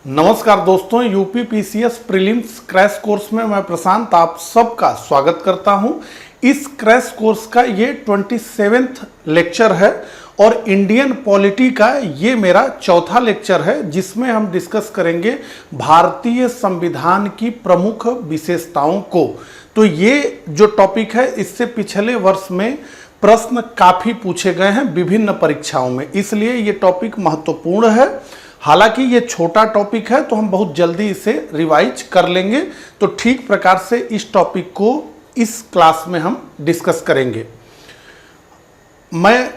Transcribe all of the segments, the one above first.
नमस्कार दोस्तों, UP PCS prelims crash course में मैं प्रशांत आप सबका स्वागत करता हूं। इस क्रैश कोर्स का ये 27वां लेक्चर है और इंडियन पॉलिटी का ये मेरा चौथा लेक्चर है, जिसमें हम डिस्कस करेंगे भारतीय संविधान की प्रमुख विशेषताओं को। तो ये जो टॉपिक है, इससे पिछले वर्ष में प्रश्न काफ़ी पूछे गए हैं विभिन्न परीक्षाओं में, इसलिए ये टॉपिक महत्वपूर्ण है। हालांकि ये छोटा टॉपिक है तो हम बहुत जल्दी इसे रिवाइज कर लेंगे, तो ठीक प्रकार से इस टॉपिक को इस क्लास में हम डिस्कस करेंगे। मैं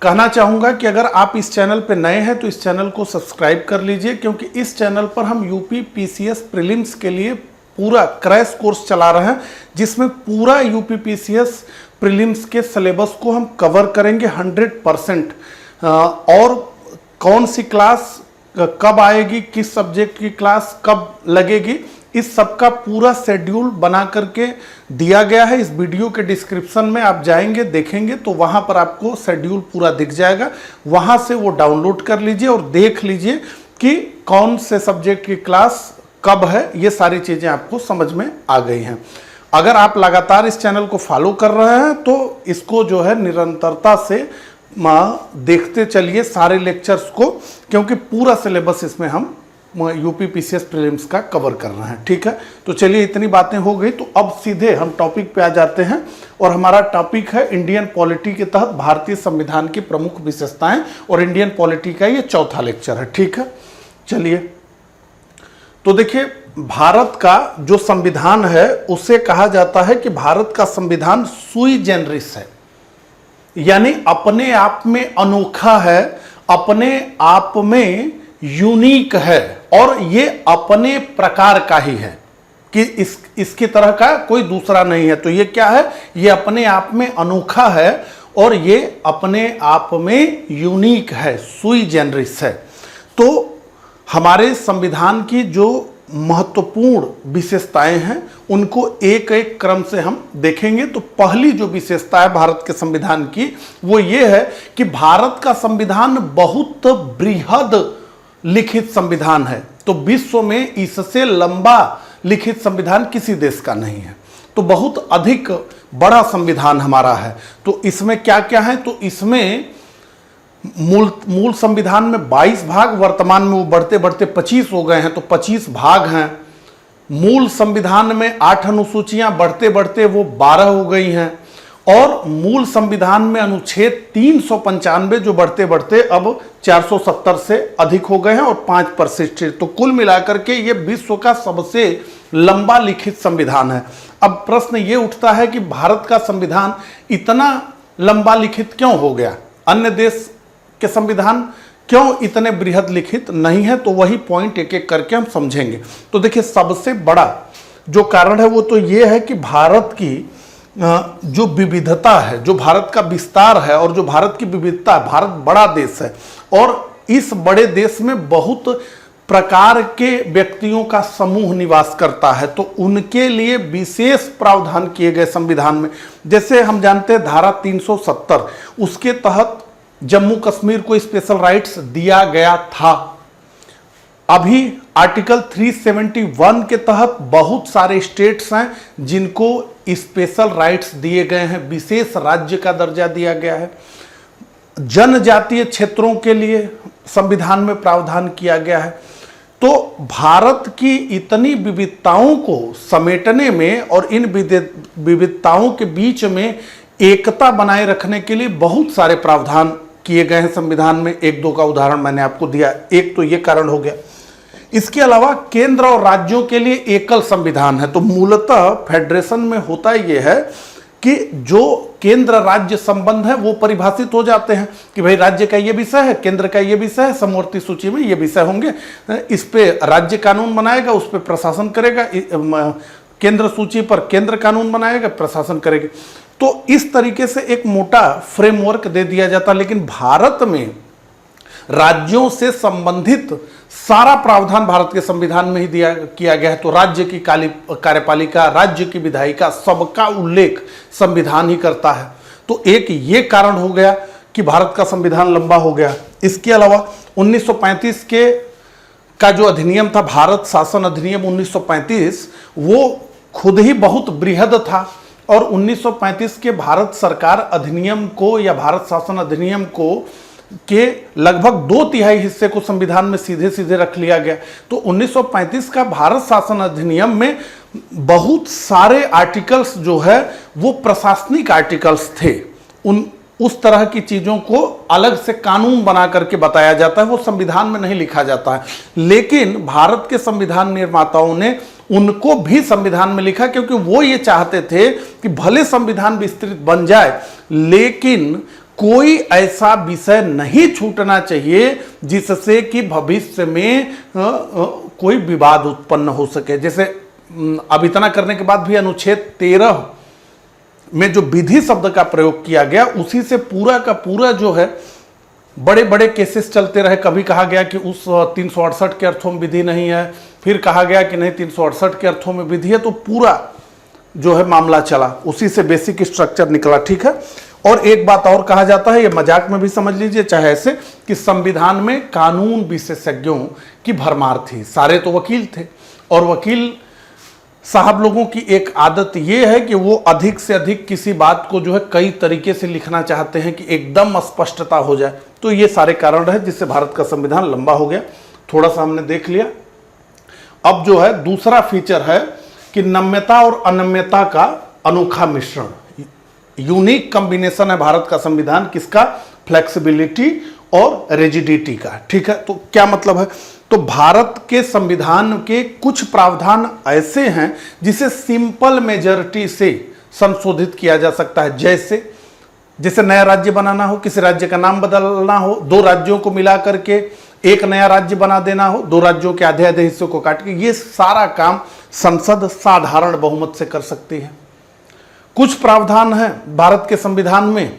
कहना चाहूँगा कि अगर आप इस चैनल पर नए हैं तो इस चैनल को सब्सक्राइब कर लीजिए, क्योंकि इस चैनल पर हम यूपी पीसीएस प्रीलिम्स के लिए पूरा क्रैश कोर्स चला रहे हैं, जिसमें पूरा यूपी पीसीएस प्रीलिम्स के सिलेबस को हम कवर करेंगे 100%। और कौन सी क्लास कब आएगी, किस सब्जेक्ट की क्लास कब लगेगी, इस सब का पूरा शेड्यूल बना करके दिया गया है। इस वीडियो के डिस्क्रिप्शन में आप जाएंगे, देखेंगे तो वहाँ पर आपको शेड्यूल पूरा दिख जाएगा। वहाँ से वो डाउनलोड कर लीजिए और देख लीजिए कि कौन से सब्जेक्ट की क्लास कब है। ये सारी चीज़ें आपको समझ में आ गई हैं। अगर आप लगातार इस चैनल को फॉलो कर रहे हैं तो इसको जो है निरंतरता से देखते चलिए सारे लेक्चर्स को, क्योंकि पूरा सिलेबस इसमें हम यूपी पीसीएस प्रीलिम्स का कवर कर रहे हैं। ठीक है, तो चलिए इतनी बातें हो गई, तो अब सीधे हम टॉपिक पे आ जाते हैं। और हमारा टॉपिक है इंडियन पॉलिटी के तहत भारतीय संविधान की प्रमुख विशेषताएं, और इंडियन पॉलिटी का ये चौथा लेक्चर है। ठीक है, चलिए तो देखिए, भारत का जो संविधान है उसे कहा जाता है कि भारत का संविधान सुई जेनरिस है, यानी अपने आप में अनोखा है, अपने आप में यूनिक है, और ये अपने प्रकार का ही है कि इसकी तरह का कोई दूसरा नहीं है। तो ये क्या है, ये अपने आप में अनोखा है और ये अपने आप में यूनिक है, सुई जेनरिस है। तो हमारे संविधान की जो महत्वपूर्ण विशेषताएं हैं उनको एक एक क्रम से हम देखेंगे। तो पहली जो विशेषता है भारत के संविधान की, वो ये है कि भारत का संविधान बहुत बृहद लिखित संविधान है। तो विश्व में इससे लंबा लिखित संविधान किसी देश का नहीं है, तो बहुत अधिक बड़ा संविधान हमारा है। तो इसमें क्या क्या है, तो इसमें मूल संविधान में 22 भाग, वर्तमान में वो बढ़ते बढ़ते 25 हो गए हैं, तो 25 भाग हैं। मूल संविधान में 8 अनुसूचियां, बढ़ते बढ़ते वो 12 हो गई हैं। और मूल संविधान में अनुच्छेद 395 जो बढ़ते बढ़ते अब 470 से अधिक हो गए हैं, और 5 प्रतिष्ठित। तो कुल मिलाकर के ये विश्व का सबसे लंबा लिखित संविधान है। अब प्रश्न ये उठता है कि भारत का संविधान इतना लंबा लिखित क्यों हो गया, अन्य देश के संविधान क्यों इतने बृहद लिखित नहीं है। तो वही पॉइंट एक एक करके हम समझेंगे। तो देखिए, सबसे बड़ा जो कारण है वो तो ये है कि भारत की जो विविधता है, जो भारत का विस्तार है और जो भारत की विविधता है, भारत बड़ा देश है और इस बड़े देश में बहुत प्रकार के व्यक्तियों का समूह निवास करता है। तो उनके लिए विशेष प्रावधान किए गए संविधान में। जैसे हम जानते हैं धारा 370, उसके तहत जम्मू कश्मीर को स्पेशल राइट्स दिया गया था। अभी आर्टिकल 371 के तहत बहुत सारे स्टेट्स हैं जिनको स्पेशल राइट्स दिए गए हैं, विशेष राज्य का दर्जा दिया गया है। जनजातीय क्षेत्रों के लिए संविधान में प्रावधान किया गया है। तो भारत की इतनी विविधताओं को समेटने में और इन विविधताओं के बीच में एकता बनाए रखने के लिए बहुत सारे प्रावधान किए गए हैं संविधान में। एक दो का उदाहरण मैंने आपको दिया, एक तो ये कारण हो गया। इसके अलावा केंद्र और राज्यों के लिए एकल संविधान है। तो मूलतः फेडरेशन में होता यह है कि जो केंद्र राज्य संबंध है वो परिभाषित हो जाते हैं कि भाई राज्य का ये विषय है, केंद्र का ये विषय है, समवर्ती सूची में ये विषय होंगे, इस पे राज्य कानून बनाएगा, उस पे प्रशासन करेगा, केंद्र सूची पर केंद्र कानून बनाएगा, प्रशासन करेगा। तो इस तरीके से एक मोटा फ्रेमवर्क दे दिया जाता। लेकिन भारत में राज्यों से संबंधित सारा प्रावधान भारत के संविधान में ही किया गया है। तो राज्य की कार्यपालिका, राज्य की विधायिका, सबका उल्लेख संविधान ही करता है। तो एक ये कारण हो गया कि भारत का संविधान लंबा हो गया। इसके अलावा 1935 के का जो अधिनियम था, भारत शासन अधिनियम 1935, वो खुद ही बहुत बृहद था और 1935 के भारत सरकार अधिनियम को या भारत शासन अधिनियम को के लगभग 2/3 हिस्से को संविधान में सीधे सीधे रख लिया गया। तो 1935 का भारत शासन अधिनियम में बहुत सारे आर्टिकल्स जो है वो प्रशासनिक आर्टिकल्स थे। उस तरह की चीजों को अलग से कानून बना करके बताया जाता है, वो संविधान में नहीं लिखा जाता है। लेकिन भारत के संविधान निर्माताओं ने उनको भी संविधान में लिखा, क्योंकि वो ये चाहते थे कि भले संविधान विस्तृत बन जाए लेकिन कोई ऐसा विषय नहीं छूटना चाहिए जिससे कि भविष्य में कोई विवाद उत्पन्न हो सके। जैसे अब इतना करने के बाद भी अनुच्छेद 13 में जो विधि शब्द का प्रयोग किया गया, उसी से पूरा का पूरा जो है बड़े बड़े केसेस चलते रहे। कभी कहा गया कि उस 368 के अर्थों में विधि नहीं है, फिर कहा गया कि नहीं 368 के अर्थों में विधि है, तो पूरा जो है मामला चला, उसी से बेसिक स्ट्रक्चर निकला। ठीक है। और एक बात और कहा जाता है, ये मजाक में भी समझ लीजिए चाहे ऐसे, कि संविधान में कानून विशेषज्ञों की भरमार थी। सारे तो वकील थे और वकील साहब लोगों की एक आदत ये है कि वो अधिक से अधिक किसी बात को जो है कई तरीके से लिखना चाहते हैं कि एकदम स्पष्टता हो जाए। तो ये सारे कारण रहे जिससे भारत का संविधान लंबा हो गया। थोड़ा सा हमने देख लिया। अब जो है दूसरा फीचर है कि नम्यता और अनम्यता का अनोखा मिश्रण, यूनिक कॉम्बिनेशन है भारत का संविधान। किसका? फ्लेक्सिबिलिटी और रिजिडिटी का। ठीक है। तो क्या मतलब है? तो भारत के संविधान के कुछ प्रावधान ऐसे हैं जिसे सिंपल मेजॉरिटी से संशोधित किया जा सकता है। जैसे नया राज्य बनाना हो, किसी राज्य का नाम बदलना हो, 2 राज्यों को मिला करके एक नया राज्य बना देना हो, 2 राज्यों के आधे आधे हिस्सों को काट के, ये सारा काम संसद साधारण बहुमत से कर सकती है। कुछ प्रावधान हैं भारत के संविधान में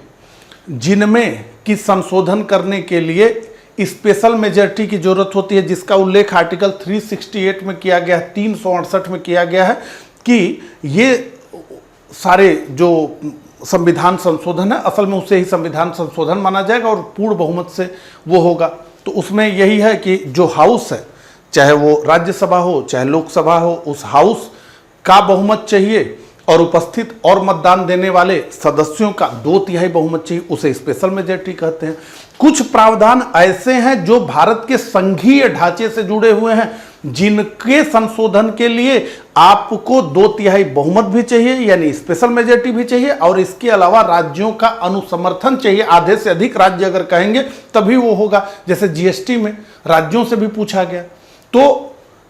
जिनमें कि संशोधन करने के लिए स्पेशल मेजॉरिटी की जरूरत होती है, जिसका उल्लेख आर्टिकल 368 में किया गया है, 368 में किया गया है कि ये सारे जो संविधान संशोधन है असल में उसे ही संविधान संशोधन माना जाएगा और पूर्ण बहुमत से वो होगा। तो उसमें यही है कि जो हाउस है, चाहे वो राज्यसभा हो चाहे लोकसभा हो, उस हाउस का बहुमत चाहिए और उपस्थित और मतदान देने वाले सदस्यों का 2/3 बहुमत चाहिए, उसे स्पेशल मेजॉरिटी कहते हैं। कुछ प्रावधान ऐसे हैं जो भारत के संघीय ढांचे से जुड़े हुए हैं, जिनके संशोधन के लिए आपको 2/3 बहुमत भी चाहिए यानी स्पेशल मेजॉरिटी भी चाहिए, और इसके अलावा राज्यों का अनुसमर्थन चाहिए। आधे से अधिक राज्य अगर कहेंगे तभी वो होगा। जैसे जीएसटी में राज्यों से भी पूछा गया, तो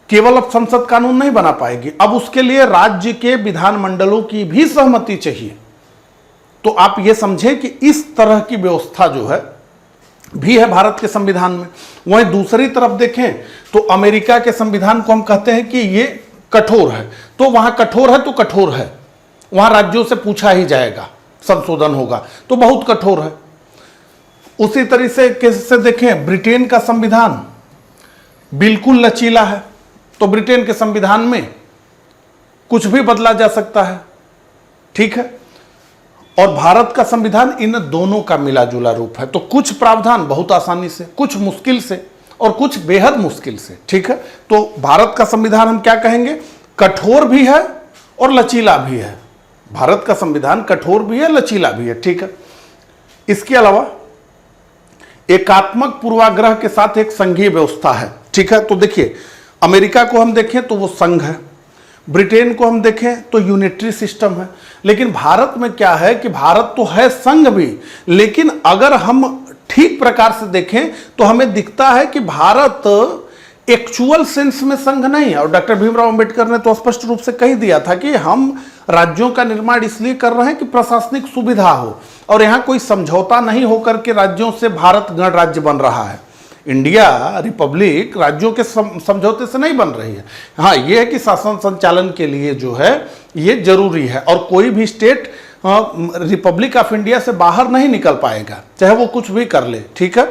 केवल अब संसद कानून नहीं बना पाएगी, अब उसके लिए राज्य के विधानमंडलों की भी सहमति चाहिए। तो आप ये समझें कि इस तरह की व्यवस्था जो है भी है भारत के संविधान में। वहीं दूसरी तरफ देखें तो अमेरिका के संविधान को हम कहते हैं कि ये कठोर है, तो वहां कठोर है तो कठोर है, वहां राज्यों से पूछा ही जाएगा, संशोधन होगा, तो बहुत कठोर है। उसी तरीके से देखें ब्रिटेन का संविधान बिल्कुल लचीला है, तो ब्रिटेन के संविधान में कुछ भी बदला जा सकता है। ठीक है। और भारत का संविधान इन दोनों का मिला जुला रूप है। तो कुछ प्रावधान बहुत आसानी से, कुछ मुश्किल से और कुछ बेहद मुश्किल से। ठीक है। तो भारत का संविधान हम क्या कहेंगे? कठोर भी है और लचीला भी है। भारत का संविधान कठोर भी है, लचीला भी है। ठीक है। इसके अलावा एकात्मक पूर्वाग्रह के साथ एक संघीय व्यवस्था है। ठीक है। तो देखिए, अमेरिका को हम देखें तो वो संघ है, ब्रिटेन को हम देखें तो यूनिटरी सिस्टम है। लेकिन भारत में क्या है कि भारत तो है संघ भी, लेकिन अगर हम ठीक प्रकार से देखें तो हमें दिखता है कि भारत एक्चुअल सेंस में संघ नहीं है। और डॉक्टर भीमराव अंबेडकर ने तो स्पष्ट रूप से कह दिया था कि हम राज्यों का निर्माण इसलिए कर रहे हैं कि प्रशासनिक सुविधा हो, और यहां कोई समझौता नहीं होकर के राज्यों से भारत गणराज्य बन रहा है। इंडिया रिपब्लिक राज्यों के समझौते से नहीं बन रही है। हाँ, यह है कि शासन संचालन के लिए जो है ये जरूरी है, और कोई भी स्टेट रिपब्लिक ऑफ इंडिया से बाहर नहीं निकल पाएगा, चाहे वो कुछ भी कर ले। ठीक है।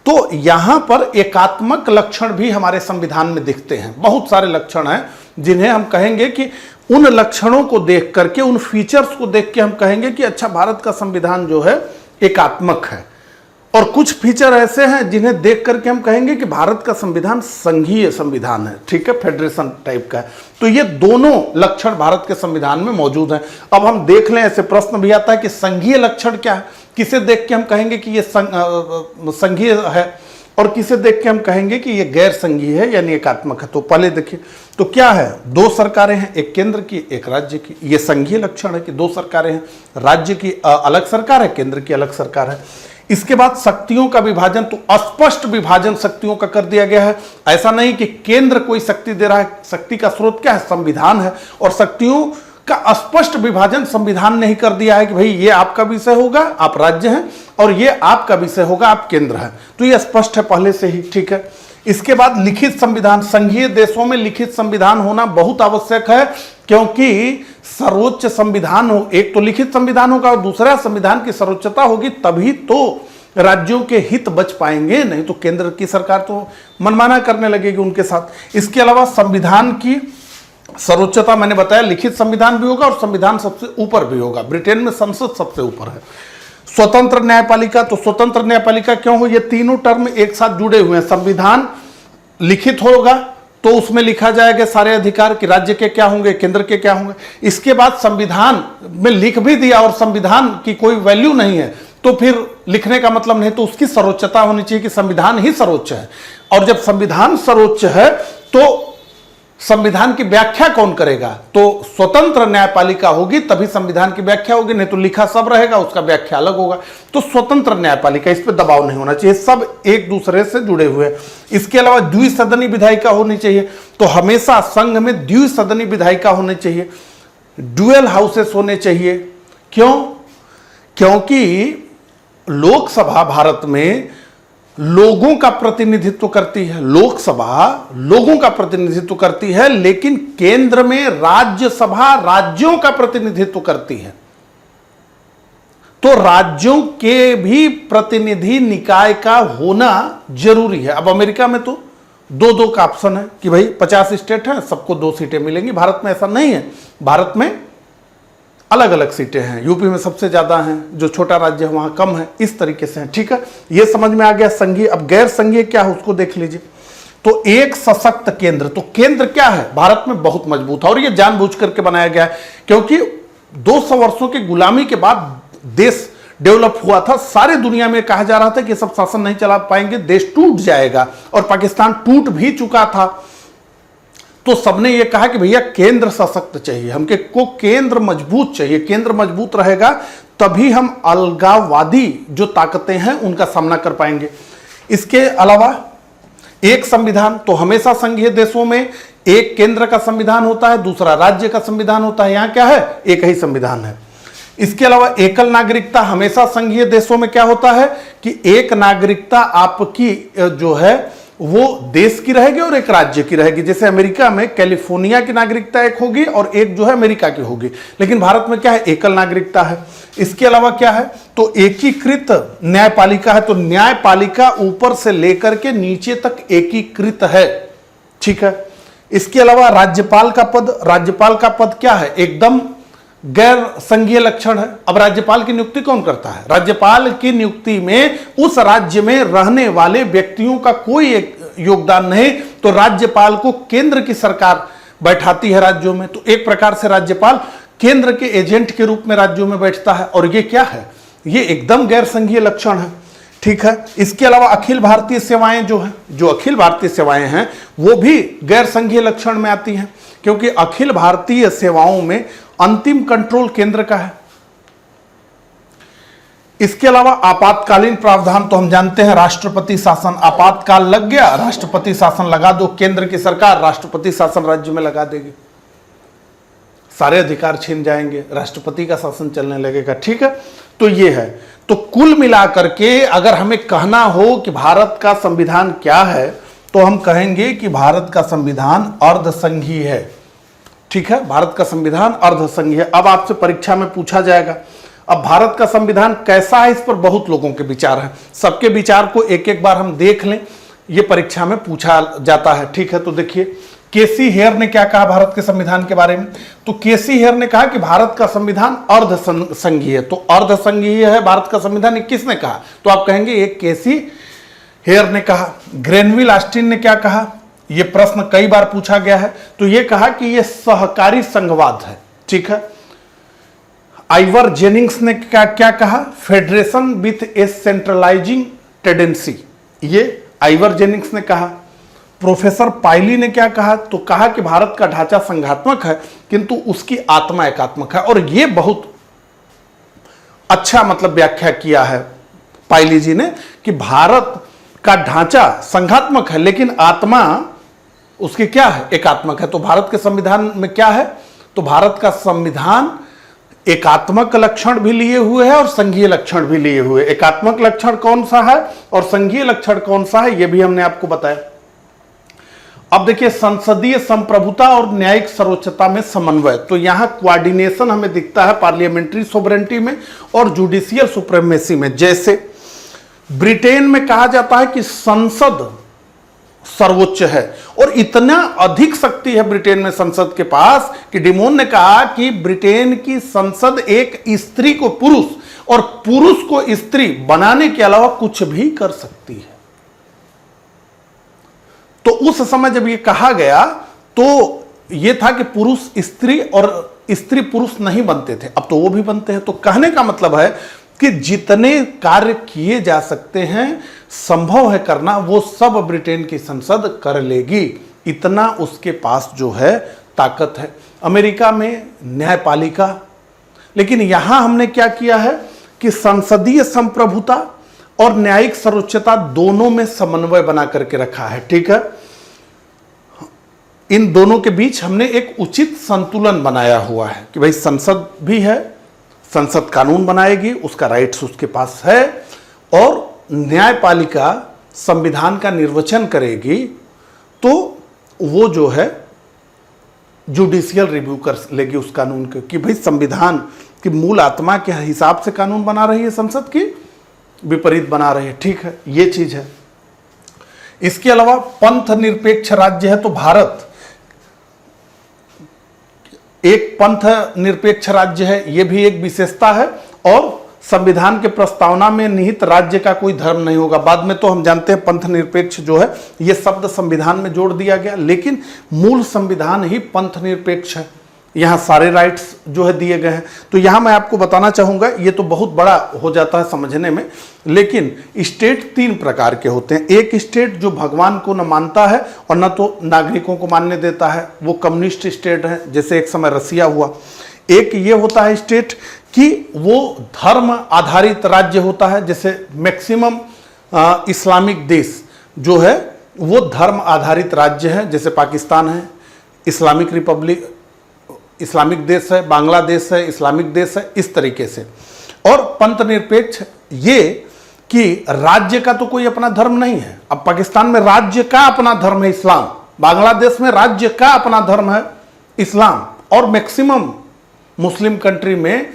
तो यहां पर एकात्मक लक्षण भी हमारे संविधान में दिखते हैं। बहुत सारे लक्षण हैं जिन्हें हम कहेंगे कि उन लक्षणों को देख करके, उन फीचर्स को देख के हम कहेंगे कि अच्छा, भारत का संविधान जो है एकात्मक है। और कुछ फीचर ऐसे हैं जिन्हें देख करके हम कहेंगे कि भारत का संविधान संघीय संविधान है, ठीक है, फेडरेशन टाइप का है। तो ये दोनों लक्षण भारत के संविधान में मौजूद हैं। अब हम देख लें, ऐसे प्रश्न भी आता है कि संघीय लक्षण क्या है, किसे देख के हम कहेंगे कि ये संघीय है और किसे देख के हम कहेंगे कि ये गैर संघीय है यानी एकात्मक है। तो पहले देखिए, तो क्या है, दो सरकारें हैं, एक केंद्र की एक राज्य की। ये संघीय लक्षण है कि दो सरकारें हैं, राज्य की अलग सरकार है, केंद्र की अलग सरकार है। इसके बाद शक्तियों का विभाजन, तो स्पष्ट विभाजन शक्तियों का कर दिया गया है। ऐसा नहीं कि केंद्र कोई शक्ति दे रहा है, शक्ति का स्रोत क्या है, संविधान है, और शक्तियों का स्पष्ट विभाजन संविधान ने ही कर दिया है कि भाई ये आपका विषय होगा, आप राज्य हैं, और ये आपका विषय होगा, आप केंद्र हैं। तो ये स्पष्ट है पहले से ही, ठीक है। इसके बाद लिखित संविधान, संघीय देशों में लिखित संविधान होना बहुत आवश्यक है, क्योंकि सर्वोच्च संविधान हो, एक तो लिखित संविधान होगा और दूसरा संविधान की सर्वोच्चता होगी, तभी तो राज्यों के हित बच पाएंगे, नहीं तो केंद्र की सरकार तो मनमाना करने लगेगी उनके साथ। इसके अलावा संविधान की सर्वोच्चता मैंने बताया, लिखित संविधान भी होगा और संविधान सबसे ऊपर भी होगा। ब्रिटेन में संसद सबसे ऊपर है। स्वतंत्र न्यायपालिका, तो स्वतंत्र न्यायपालिका क्यों हो, ये तीनों टर्म एक साथ जुड़े हुए हैं। संविधान लिखित होगा तो उसमें लिखा जाएगा सारे अधिकार कि राज्य के क्या होंगे, केंद्र के क्या होंगे। इसके बाद संविधान में लिख भी दिया और संविधान की कोई वैल्यू नहीं है, तो फिर लिखने का मतलब नहीं, तो उसकी सर्वोच्चता होनी चाहिए कि संविधान ही सर्वोच्च है। और जब संविधान सर्वोच्च है तो संविधान की व्याख्या कौन करेगा, तो स्वतंत्र न्यायपालिका होगी, तभी संविधान की व्याख्या होगी, नहीं तो लिखा सब रहेगा, उसका व्याख्या अलग होगा। तो स्वतंत्र न्यायपालिका, इस पर दबाव नहीं होना चाहिए, सब एक दूसरे से जुड़े हुए हैं। इसके अलावा द्विसदनी विधायिका होनी चाहिए, तो हमेशा संघ में द्विसदनी विधायिका होनी चाहिए, ड्यूअल हाउसेस होने चाहिए। क्यों, क्योंकि लोकसभा भारत में लोगों का प्रतिनिधित्व करती है, लोकसभा लोगों का प्रतिनिधित्व करती है, लेकिन केंद्र में राज्यसभा राज्यों का प्रतिनिधित्व करती है। तो राज्यों के भी प्रतिनिधि निकाय का होना जरूरी है। अब अमेरिका में तो दो दो का ऑप्शन है कि भाई 50 स्टेट है, सबको 2 सीटें मिलेंगी। भारत में ऐसा नहीं है, भारत में अलग अलग सीटें हैं। यूपी में सबसे ज्यादा हैं, जो छोटा राज्य है वहां कम है, इस तरीके से है, ठीक है। ये समझ में आ गया संघीय। अब गैर संघीय क्या है उसको देख लीजिए। तो एक सशक्त केंद्र, तो केंद्र क्या है, भारत में बहुत मजबूत है और ये जानबूझ करके बनाया गया है, क्योंकि 200 वर्षों की गुलामी के बाद देश डेवलप हुआ था। सारे दुनिया में कहा जा रहा था कि सब शासन नहीं चला पाएंगे, देश टूट जाएगा, और पाकिस्तान टूट भी चुका था। तो सबने ये कहा कि भैया केंद्र सशक्त चाहिए, हमको केंद्र मजबूत चाहिए, केंद्र मजबूत रहेगा तभी हम अलगाववादी जो ताकतें हैं उनका सामना कर पाएंगे। इसके अलावा एक संविधान, तो हमेशा संघीय देशों में एक केंद्र का संविधान होता है, दूसरा राज्य का संविधान होता है। यहां क्या है, एक ही संविधान है। इसके अलावा एकल नागरिकता, हमेशा संघीय देशों में क्या होता है कि एक नागरिकता आपकी जो है वो देश की रहेगी और एक राज्य की रहेगी। जैसे अमेरिका में कैलिफोर्निया की नागरिकता एक होगी और एक जो है अमेरिका की होगी, लेकिन भारत में क्या है, एकल नागरिकता है। इसके अलावा क्या है, तो एकीकृत न्यायपालिका है, तो न्यायपालिका ऊपर से लेकर के नीचे तक एकीकृत है, ठीक है। इसके अलावा राज्यपाल का पद, राज्यपाल का पद क्या है, एकदम गैर संघीय लक्षण है। अब राज्यपाल की नियुक्ति कौन करता है, राज्यपाल की नियुक्ति में उस राज्य में रहने वाले व्यक्तियों का कोई योगदान नहीं, तो राज्यपाल को केंद्र की सरकार बैठाती है राज्यों में। तो एक प्रकार से राज्यपाल केंद्र के एजेंट के रूप में राज्यों में बैठता है, और ये क्या है, ये एकदम गैर संघीय लक्षण है, ठीक है। इसके अलावा अखिल भारतीय सेवाएं जो है, जो अखिल भारतीय सेवाएं हैं वो भी गैर संघीय लक्षण में आती हैं, क्योंकि अखिल भारतीय सेवाओं में अंतिम कंट्रोल केंद्र का है। इसके अलावा आपातकालीन प्रावधान, तो हम जानते हैं राष्ट्रपति शासन, आपातकाल लग गया, राष्ट्रपति शासन लगा दो, केंद्र की सरकार राष्ट्रपति शासन राज्य में लगा देगी, सारे अधिकार छीन जाएंगे, राष्ट्रपति का शासन चलने लगेगा, ठीक है। तो ये है। तो कुल मिलाकर के अगर हमें कहना हो कि भारत का संविधान क्या है, तो हम कहेंगे कि भारत का संविधान अर्धसंघीय है, ठीक है। भारत का संविधान अर्धसंघीय है। अब आपसे परीक्षा में पूछा जाएगा, अब भारत का संविधान कैसा है, इस पर बहुत लोगों के विचार हैं। सबके विचार को एक एक बार हम देख लें, ये परीक्षा में पूछा जाता है। ठीक है, तो देखिए केसी हेयर ने क्या कहा भारत के संविधान के बारे में। तो केसी हेयर ने कहा कि भारत का संविधान अर्ध संघीय है। तो अर्ध संघीय है भारत का संविधान, ये किसने कहा? तो आप कहेंगे ये केसी हेयर ने कहा। ग्रेनविल ऑस्टिन ने क्या कहा? ये प्रश्न कई बार पूछा गया है। तो ये कहा कि ये सहकारी संघवाद है। ठीक है। आइवर जेनिंग्स ने क्या कहा? Federation with A centralising tendency, ये आइवर जेनिंग्स ने कहा। प्रोफेसर पाइली ने क्या कहा? तो कहा कि भारत का ढांचा संघात्मक है किंतु उसकी आत्मा एकात्मक है। और यह बहुत अच्छा मतलब व्याख्या किया है पाइली जी ने कि भारत का ढांचा संघात्मक है लेकिन आत्मा उसकी क्या है? एकात्मक है। तो भारत के संविधान में क्या है? तो भारत का संविधान एकात्मक लक्षण भी लिए हुए है और संघीय लक्षण भी लिए हुए। एकात्मक लक्षण कौन सा है और संघीय लक्षण कौन सा है, यह भी हमने आपको बताया। अब देखिए संसदीय संप्रभुता और न्यायिक सर्वोच्चता में समन्वय। तो यहां कोऑर्डिनेशन हमें दिखता है पार्लियामेंट्री सोवरेनिटी में और जुडिशियल सुप्रीमेसी में। जैसे ब्रिटेन में कहा जाता है कि संसद सर्वोच्च है और इतना अधिक शक्ति है ब्रिटेन में संसद के पास कि डिमोन ने कहा कि ब्रिटेन की संसद एक स्त्री को पुरुष और पुरुष को स्त्री बनाने के अलावा कुछ भी कर सकती है। तो उस समय जब ये कहा गया तो ये था कि पुरुष स्त्री और स्त्री पुरुष नहीं बनते थे, अब तो वो भी बनते हैं। तो कहने का मतलब है कि जितने कार्य किए जा सकते हैं संभव है करना, वो सब ब्रिटेन की संसद कर लेगी, इतना उसके पास जो है ताकत है। अमेरिका में न्यायपालिका, लेकिन यहां हमने क्या किया है कि संसदीय संप्रभुता और न्यायिक सर्वोच्चता दोनों में समन्वय बना करके रखा है। ठीक है, इन दोनों के बीच हमने एक उचित संतुलन बनाया हुआ है कि भाई संसद भी है, संसद कानून बनाएगी, उसका राइट्स उसके पास है, और न्यायपालिका संविधान का निर्वचन करेगी तो वो जो है जुडिशियल रिव्यू कर लेगी उस कानून के कि भाई संविधान की मूल आत्मा के हिसाब से कानून बना रही है संसद की, विपरीत बना रही है। ठीक है, ये चीज है। इसके अलावा पंथ निरपेक्ष राज्य है, तो भारत एक पंथ निरपेक्ष राज्य है, यह भी एक विशेषता है। और संविधान के प्रस्तावना में निहित राज्य का कोई धर्म नहीं होगा। बाद में तो हम जानते हैं पंथ निरपेक्ष जो है यह शब्द संविधान में जोड़ दिया गया, लेकिन मूल संविधान ही पंथ निरपेक्ष है। यहाँ सारे राइट्स जो है दिए गए हैं। तो यहाँ मैं आपको बताना चाहूँगा, ये तो बहुत बड़ा हो जाता है समझने में, लेकिन स्टेट तीन प्रकार के होते हैं। एक स्टेट जो भगवान को न मानता है और न तो नागरिकों को मानने देता है, वो कम्युनिस्ट स्टेट है, जैसे एक समय रसिया हुआ। एक ये होता है स्टेट कि वो धर्म आधारित राज्य होता है, जैसे मैक्सिमम इस्लामिक देश जो है वो धर्म आधारित राज्य है, जैसे पाकिस्तान है, इस्लामिक रिपब्लिक इस्लामिक देश है, बांग्लादेश है, इस्लामिक देश है, इस तरीके से। और पंथ निरपेक्ष ये कि राज्य का तो कोई अपना धर्म नहीं है। अब पाकिस्तान में राज्य का अपना धर्म है इस्लाम, बांग्लादेश में राज्य का अपना धर्म है इस्लाम, और मैक्सिमम मुस्लिम कंट्री में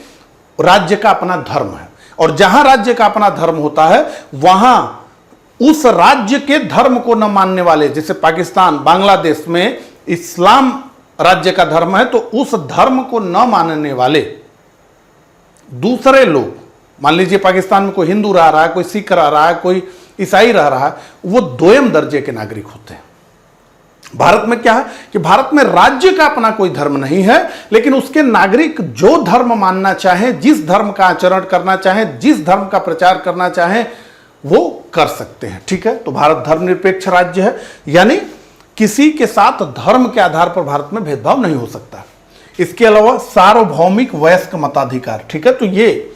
राज्य का अपना धर्म है। और जहां राज्य का अपना धर्म होता है वहां उस राज्य के धर्म को न मानने वाले, जैसे पाकिस्तान बांग्लादेश में इस्लाम राज्य का धर्म है, तो उस धर्म को न मानने वाले दूसरे लोग, मान लीजिए पाकिस्तान में कोई हिंदू रह रहा है, कोई सिख रह रहा है, कोई ईसाई रह रहा है, वो दोयम दर्जे के नागरिक होते हैं। भारत में क्या है कि भारत में राज्य का अपना कोई धर्म नहीं है, लेकिन उसके नागरिक जो धर्म मानना चाहे, जिस धर्म का आचरण करना चाहे, जिस धर्म का प्रचार करना चाहे, वो कर सकते हैं। ठीक है, तो भारत धर्मनिरपेक्ष राज्य है, यानी किसी के साथ धर्म के आधार पर भारत में भेदभाव नहीं हो सकता। इसके अलावा सार्वभौमिक वयस्क मताधिकार। ठीक है, तो ये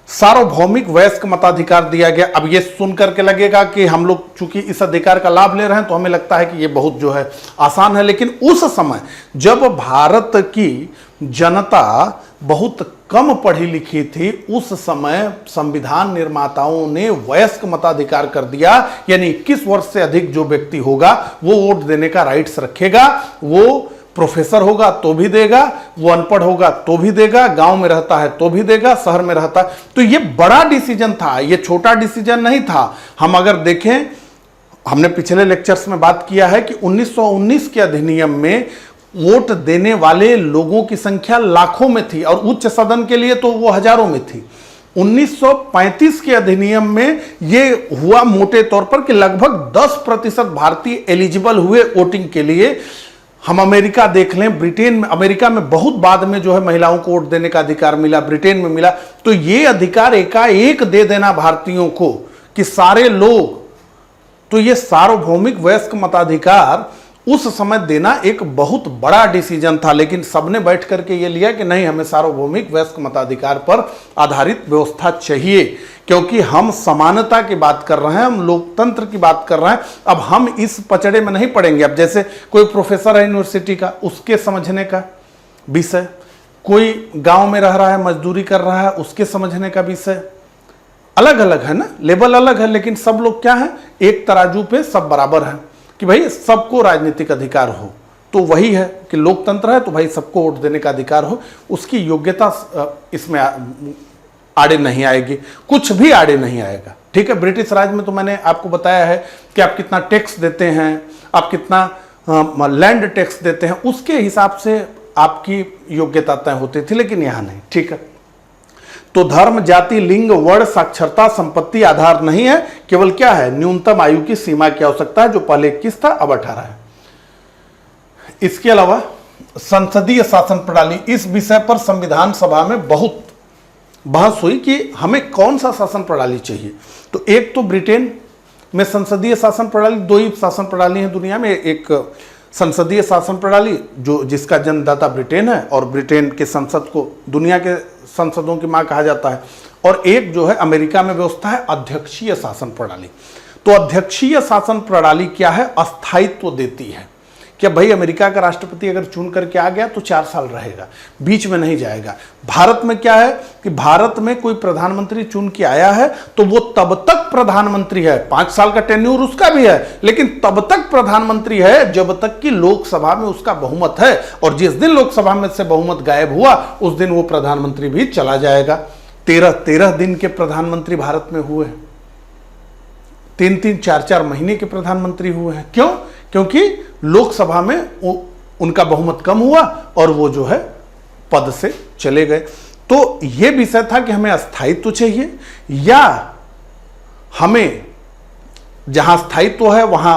सार्वभौमिक वयस्क मताधिकार दिया गया। अब ये सुन करके लगेगा कि हम लोग चूंकि इस अधिकार का लाभ ले रहे हैं तो हमें लगता है कि ये बहुत जो है आसान है, लेकिन उस समय जब भारत की जनता बहुत कम पढ़ी लिखी थी, उस समय संविधान निर्माताओं ने वयस्क मताधिकार कर दिया, यानी 21 वर्ष से अधिक जो व्यक्ति होगा वो वोट देने का राइट्स रखेगा। वो प्रोफेसर होगा तो भी देगा, वो अनपढ़ होगा तो भी देगा, गांव में रहता है तो भी देगा, शहर में रहता है। तो ये बड़ा डिसीजन था, ये छोटा डिसीजन नहीं था। हम अगर देखें हमने पिछले लेक्चर्स में बात किया है कि 1919 के अधिनियम में वोट देने वाले लोगों की संख्या लाखों में थी और उच्च सदन के लिए तो वो हजारों में थी। 1935 के अधिनियम में यह हुआ मोटे तौर पर कि लगभग 10% भारतीय एलिजिबल हुए वोटिंग के लिए। हम अमेरिका देख लें, ब्रिटेन में, अमेरिका में बहुत बाद में जो है महिलाओं को वोट देने का अधिकार मिला, ब्रिटेन में मिला। तो यह अधिकार एकाएक दे देना भारतीयों को कि सारे लोग, तो यह सार्वभौमिक वयस्क मताधिकार उस समय देना एक बहुत बड़ा डिसीजन था। लेकिन सबने बैठ करके ये लिया कि नहीं, हमें सार्वभौमिक वयस्क मताधिकार पर आधारित व्यवस्था चाहिए, क्योंकि हम समानता की बात कर रहे हैं, हम लोकतंत्र की बात कर रहे हैं। अब हम इस पचड़े में नहीं पड़ेंगे। अब जैसे कोई प्रोफेसर है यूनिवर्सिटी का, उसके समझने का विषय, कोई गांव में रह रहा है, मजदूरी कर रहा है, उसके समझने का विषय अलग अलग है ना, लेवल अलग है, लेकिन सब लोग क्या है, एक तराजू पे सब बराबर है कि भाई सबको राजनीतिक अधिकार हो। तो वही है कि लोकतंत्र है तो भाई सबको वोट देने का अधिकार हो। उसकी योग्यता इसमें आड़े नहीं आएगी, कुछ भी आड़े नहीं आएगा। ठीक है, ब्रिटिश राज में तो मैंने आपको बताया है कि आप कितना टैक्स देते हैं, आप कितना लैंड टैक्स देते हैं, उसके हिसाब से आपकी योग्यता तय होती थी, लेकिन यहां नहीं। ठीक है, तो धर्म, जाति, लिंग, वर्ण, साक्षरता, संपत्ति आधार नहीं है, केवल क्या है, न्यूनतम आयु की सीमा की आवश्यकता है, जो पहले 21 था अब 18 है। इसके अलावा संसदीय शासन प्रणाली, इस विषय पर संविधान सभा में बहुत बहस हुई कि हमें कौन सा शासन प्रणाली चाहिए। तो एक तो ब्रिटेन में संसदीय शासन प्रणाली, दो ही शासन प्रणाली है दुनिया में, एक संसदीय शासन प्रणाली जो जिसका जन्मदाता ब्रिटेन है और ब्रिटेन के संसद को दुनिया के संसदों की मां कहा जाता है, और एक जो है अमेरिका में व्यवस्था है अध्यक्षीय शासन प्रणाली। तो अध्यक्षीय शासन प्रणाली क्या है, अस्थायित्व देती है कि भाई अमेरिका का राष्ट्रपति अगर चुन करके आ गया तो 4 साल रहेगा, बीच में नहीं जाएगा। भारत में क्या है कि भारत में कोई प्रधानमंत्री चुन के आया है तो वो तब तक प्रधानमंत्री है, 5 साल का टेन्यूर उसका भी है, लेकिन तब तक प्रधानमंत्री है जब तक कि लोकसभा में उसका बहुमत है, और जिस दिन लोकसभा में से बहुमत गायब हुआ उस दिन वो प्रधानमंत्री भी चला जाएगा। 13 दिन के प्रधानमंत्री भारत में हुए हैं, 3-3, 4-4 महीने के प्रधानमंत्री हुए हैं। क्यों? क्योंकि लोकसभा में उनका बहुमत कम हुआ और वो जो है पद से चले गए। तो यह विषय था कि हमें अस्थायित्व चाहिए या हमें जहां स्थायित्व है वहां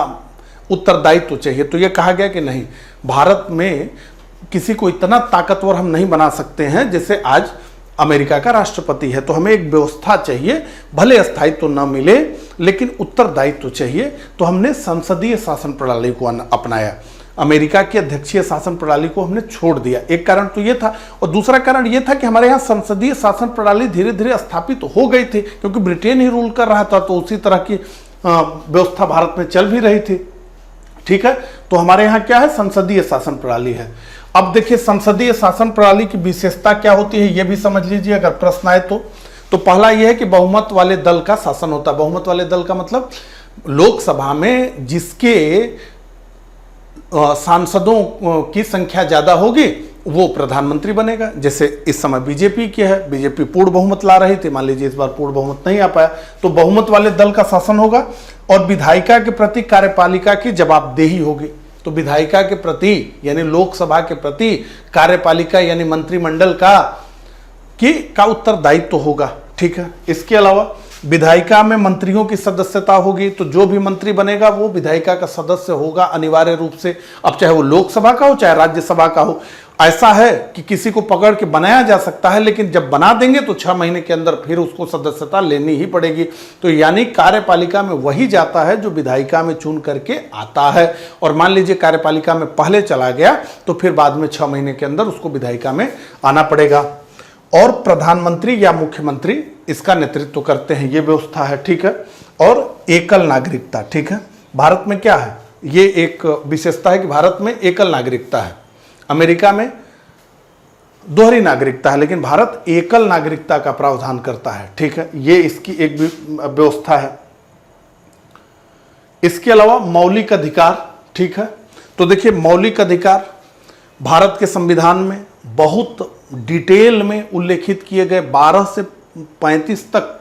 उत्तरदायित्व चाहिए। तो यह कहा गया कि नहीं, भारत में किसी को इतना ताकतवर हम नहीं बना सकते हैं जैसे आज अमेरिका का राष्ट्रपति है, तो हमें एक व्यवस्था चाहिए, भले अस्थायित्व न मिले लेकिन उत्तरदायित्व चाहिए। तो हमने संसदीय शासन प्रणाली को अपनाया, अमेरिका की अध्यक्षीय शासन प्रणाली को हमने छोड़ दिया। एक कारण तो यह था, और दूसरा कारण यह था कि हमारे यहाँ संसदीय शासन प्रणाली धीरे धीरे स्थापित हो गई थी, क्योंकि ब्रिटेन ही रूल कर रहा था, तो उसी तरह की व्यवस्था भारत में चल भी रही थी। ठीक है, तो हमारे यहाँ क्या है, संसदीय शासन प्रणाली है। अब देखिए संसदीय शासन प्रणाली की विशेषता क्या होती है, यह भी समझ लीजिए अगर प्रश्न आए तो पहला यह है कि बहुमत वाले दल का शासन होता है। बहुमत वाले दल का मतलब लोकसभा में जिसके सांसदों की संख्या ज्यादा होगी वो प्रधानमंत्री बनेगा। जैसे इस समय बीजेपी की है, बीजेपी पूर्ण बहुमत ला रही थी, मान लीजिए इस बार पूर्ण बहुमत नहीं आ पाया, तो बहुमत वाले दल का शासन होगा। और विधायिका के प्रति कार्यपालिका की जवाबदेही होगी। तो विधायिका के प्रति यानी लोकसभा के प्रति कार्यपालिका यानी मंत्रिमंडल का उत्तरदायित्व होगा। ठीक है, इसके अलावा विधायिका में मंत्रियों की सदस्यता होगी, तो जो भी मंत्री बनेगा वो विधायिका का सदस्य होगा अनिवार्य रूप से। अब चाहे वो लोकसभा का हो चाहे राज्यसभा का हो, ऐसा है कि किसी को पकड़ के बनाया जा सकता है, लेकिन जब बना देंगे तो 6 महीने के अंदर फिर उसको सदस्यता लेनी ही पड़ेगी। तो यानी कार्यपालिका में वही जाता है जो विधायिका में चुन करके आता है, और मान लीजिए कार्यपालिका में पहले चला गया तो फिर बाद में 6 महीने के अंदर उसको विधायिका में आना पड़ेगा। और प्रधानमंत्री या मुख्यमंत्री इसका नेतृत्व करते हैं, ये व्यवस्था है। ठीक है, और एकल नागरिकता। ठीक है, भारत में क्या है, ये एक विशेषता है कि भारत में एकल नागरिकता है। अमेरिका में दोहरी नागरिकता है, लेकिन भारत एकल नागरिकता का प्रावधान करता है। ठीक है, ये इसकी एक व्यवस्था है। इसके अलावा मौलिक अधिकार। ठीक है, तो देखिए मौलिक अधिकार भारत के संविधान में बहुत डिटेल में उल्लेखित किए गए, 12 से 35 तक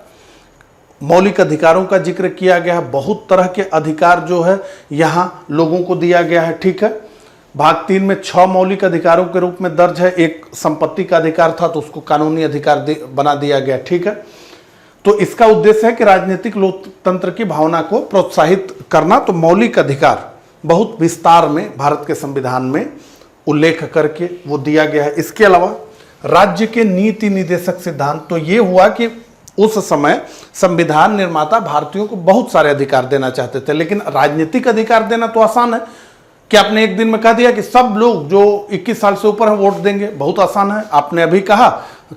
मौलिक अधिकारों का जिक्र किया गया है। बहुत तरह के अधिकार जो है यहाँ लोगों को दिया गया है, ठीक है। भाग 3 में 6 मौलिक अधिकारों के रूप में दर्ज है। एक संपत्ति का अधिकार था तो उसको कानूनी अधिकार बना दिया गया, ठीक है। तो इसका उद्देश्य है कि राजनीतिक लोकतंत्र की भावना को प्रोत्साहित करना। तो मौलिक अधिकार बहुत विस्तार में भारत के संविधान में उल्लेख करके वो दिया गया है। इसके अलावा राज्य के नीति निर्देशक सिद्धांत, तो ये हुआ कि उस समय संविधान निर्माता भारतीयों को बहुत सारे अधिकार देना चाहते थे, लेकिन राजनीतिक अधिकार देना तो आसान है कि आपने एक दिन में कह दिया कि सब लोग जो 21 साल से ऊपर हैं वोट देंगे, बहुत आसान है। आपने अभी कहा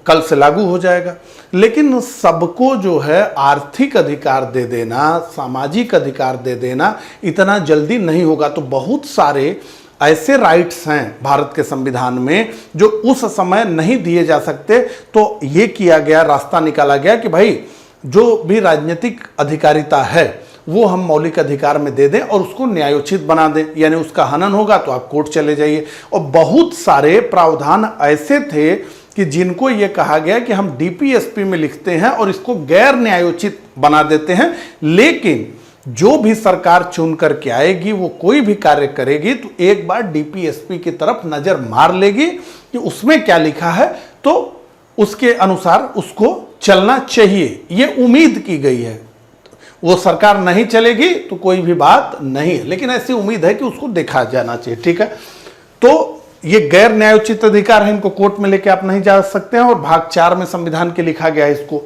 कल से लागू हो जाएगा। लेकिन सबको जो है आर्थिक अधिकार दे देना, सामाजिक अधिकार दे देना इतना जल्दी नहीं होगा। तो बहुत सारे ऐसे राइट्स हैं भारत के संविधान में जो उस समय नहीं दिए जा सकते। तो ये किया गया, रास्ता निकाला गया कि भाई जो भी राजनीतिक अधिकारिता है वो हम मौलिक अधिकार में दे दें और उसको न्यायोचित बना दें, यानी उसका हनन होगा तो आप कोर्ट चले जाइए। और बहुत सारे प्रावधान ऐसे थे कि जिनको ये कहा गया कि हम डीपीएसपी में लिखते हैं और इसको गैर न्यायोचित बना देते हैं, लेकिन जो भी सरकार चुन करके आएगी वो कोई भी कार्य करेगी तो एक बार डीपीएसपी की तरफ नजर मार लेगी कि उसमें क्या लिखा है, तो उसके अनुसार उसको चलना चाहिए, ये उम्मीद की गई है। वो सरकार नहीं चलेगी तो कोई भी बात नहीं है, लेकिन ऐसी उम्मीद है कि उसको देखा जाना चाहिए, ठीक है। तो ये गैर न्यायोचित अधिकार है, इनको कोर्ट में लेके आप नहीं जा सकते हैं। और भाग 4 में संविधान के लिखा गया है इसको।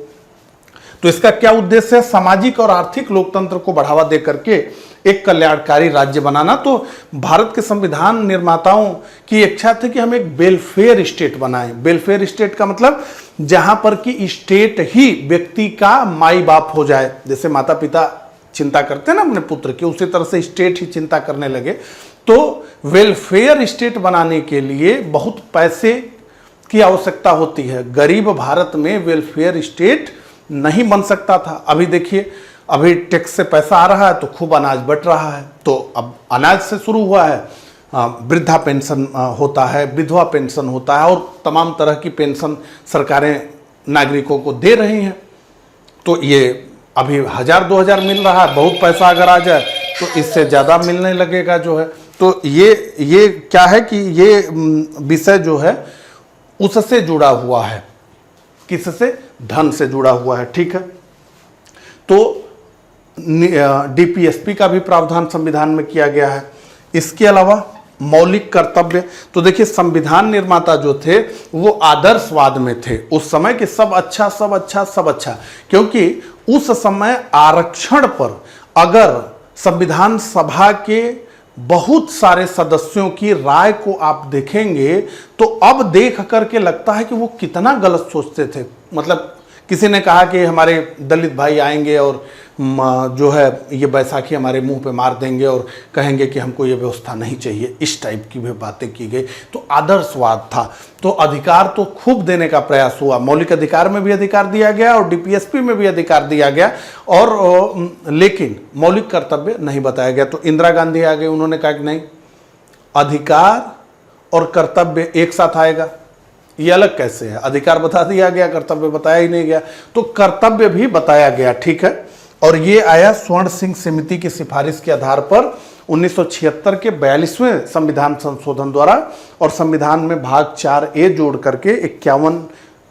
तो इसका क्या उद्देश्य है? सामाजिक और आर्थिक लोकतंत्र को बढ़ावा दे करके एक कल्याणकारी राज्य बनाना। तो भारत के संविधान निर्माताओं की इच्छा थी कि हम एक वेलफेयर स्टेट बनाएं। वेलफेयर स्टेट का मतलब जहां पर कि स्टेट ही व्यक्ति का माई बाप हो जाए। जैसे माता पिता चिंता करते हैं ना अपने पुत्र की, उसी तरह से स्टेट ही चिंता करने लगे। तो वेलफेयर स्टेट बनाने के लिए बहुत पैसे की आवश्यकता होती है। गरीब भारत में वेलफेयर स्टेट नहीं बन सकता था। अभी देखिए, अभी टैक्स से पैसा आ रहा है तो खूब अनाज बट रहा है। तो अब अनाज से शुरू हुआ है, वृद्धा पेंशन होता है, विधवा पेंशन होता है और तमाम तरह की पेंशन सरकारें नागरिकों को दे रही हैं। तो ये अभी 1000-2000 मिल रहा है। बहुत पैसा अगर आ जाए तो इससे ज़्यादा मिलने लगेगा जो है। तो ये क्या है कि ये विषय जो है उससे जुड़ा हुआ है। किससे? धन से जुड़ा हुआ है, ठीक है। तो डीपीएसपी का भी प्रावधान संविधान में किया गया है। इसके अलावा मौलिक कर्तव्य, तो देखिए संविधान निर्माता जो थे वो आदर्शवाद में थे उस समय कि सब अच्छा सब अच्छा सब अच्छा, क्योंकि उस समय आरक्षण पर अगर संविधान सभा के बहुत सारे सदस्यों की राय को आप देखेंगे तो अब देख करके लगता है कि वो कितना गलत सोचते थे। मतलब किसी ने कहा कि हमारे दलित भाई आएंगे और जो है ये बैसाखी हमारे मुंह पे मार देंगे और कहेंगे कि हमको ये व्यवस्था नहीं चाहिए, इस टाइप की भी बातें की गई। तो आदर्शवाद था। तो अधिकार तो खूब देने का प्रयास हुआ। मौलिक अधिकार में भी अधिकार दिया गया और डीपीएसपी में भी अधिकार दिया गया, और लेकिन मौलिक कर्तव्य नहीं बताया गया। तो इंदिरा गांधी आ गए, उन्होंने कहा कि नहीं, अधिकार और कर्तव्य एक साथ आएगा, ये अलग कैसे है? अधिकार बता दिया गया, कर्तव्य बताया ही नहीं गया, तो कर्तव्य भी बताया गया, ठीक है। और ये आया स्वर्ण सिंह समिति की सिफारिश के आधार पर 1976 के 42वें संविधान संशोधन द्वारा, और संविधान में भाग 4A जोड़ करके 51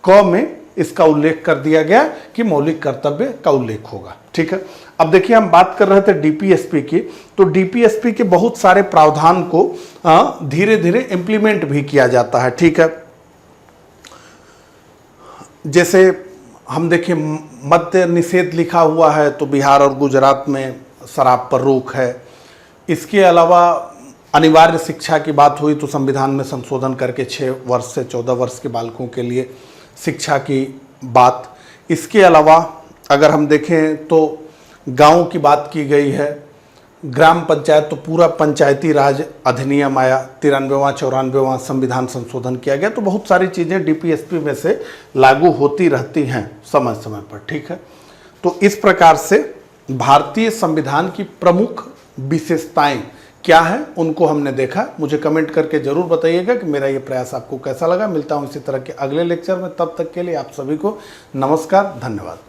क में इसका उल्लेख कर दिया गया कि मौलिक कर्तव्य का उल्लेख होगा, ठीक है। अब देखिए, हम बात कर रहे थे डीपीएसपी की, तो डीपीएसपी के बहुत सारे प्रावधान को धीरे धीरे इंप्लीमेंट भी किया जाता है, ठीक है। जैसे हम देखें, मद्य निषेध लिखा हुआ है तो बिहार और गुजरात में शराब पर रोक है। इसके अलावा अनिवार्य शिक्षा की बात हुई तो संविधान में संशोधन करके 6 वर्ष से 14 वर्ष के बालकों के लिए शिक्षा की बात। इसके अलावा अगर हम देखें तो गांव की बात की गई है, ग्राम पंचायत, तो पूरा पंचायती राज अधिनियम आया, 93वां 94वां संविधान संशोधन किया गया। तो बहुत सारी चीज़ें डीपीएसपी में से लागू होती रहती हैं समय समय पर, ठीक है। तो इस प्रकार से भारतीय संविधान की प्रमुख विशेषताएं क्या है उनको हमने देखा। मुझे कमेंट करके जरूर बताइएगा कि मेरा ये प्रयास आपको कैसा लगा। मिलता हूँ इसी तरह के अगले लेक्चर में, तब तक के लिए आप सभी को नमस्कार, धन्यवाद।